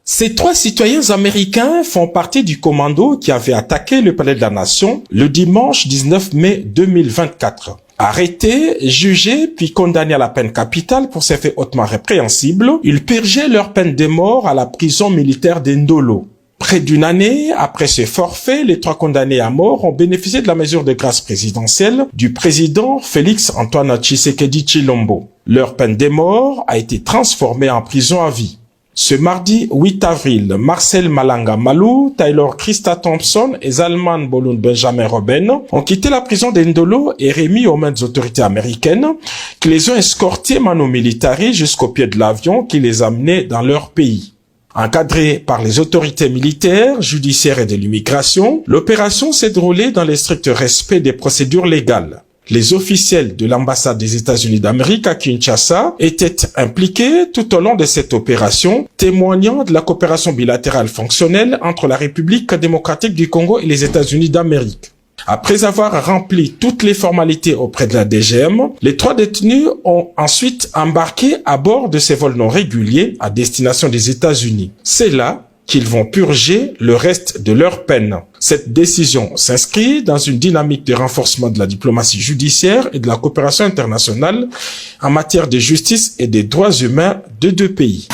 Ces 3 citoyens américains font partie du commando qui avait attaqué le Palais de la Nation le dimanche 19 mai 2024. Arrêtés, jugés, puis condamnés à la peine capitale pour ces faits hautement répréhensibles, ils purgeaient leur peine de mort à la prison militaire d'Indolo. Près d'une année après ce forfait, les 3 condamnés à mort ont bénéficié de la mesure de grâce présidentielle du président Félix Antoine Tshisekedi Tshilombo. Leur peine de mort a été transformée en prison à vie. Ce mardi 8 avril, Marcel Malanga Malou, Taylor Krista Thompson et Zalman Bolun Benjamin Robben ont quitté la prison d'Indolo et remis aux mains des autorités américaines qui les ont escortés mano militari jusqu'au pied de l'avion qui les amenait dans leur pays. Encadrée par les autorités militaires, judiciaires et de l'immigration, l'opération s'est déroulée dans le strict respect des procédures légales. Les officiels de l'ambassade des États-Unis d'Amérique à Kinshasa étaient impliqués tout au long de cette opération, témoignant de la coopération bilatérale fonctionnelle entre la République démocratique du Congo et les États-Unis d'Amérique. Après avoir rempli toutes les formalités auprès de la DGM, les 3 détenus ont ensuite embarqué à bord de ces vols non réguliers à destination des États-Unis. C'est là qu'ils vont purger le reste de leur peine. Cette décision s'inscrit dans une dynamique de renforcement de la diplomatie judiciaire et de la coopération internationale en matière de justice et des droits humains de 2 pays.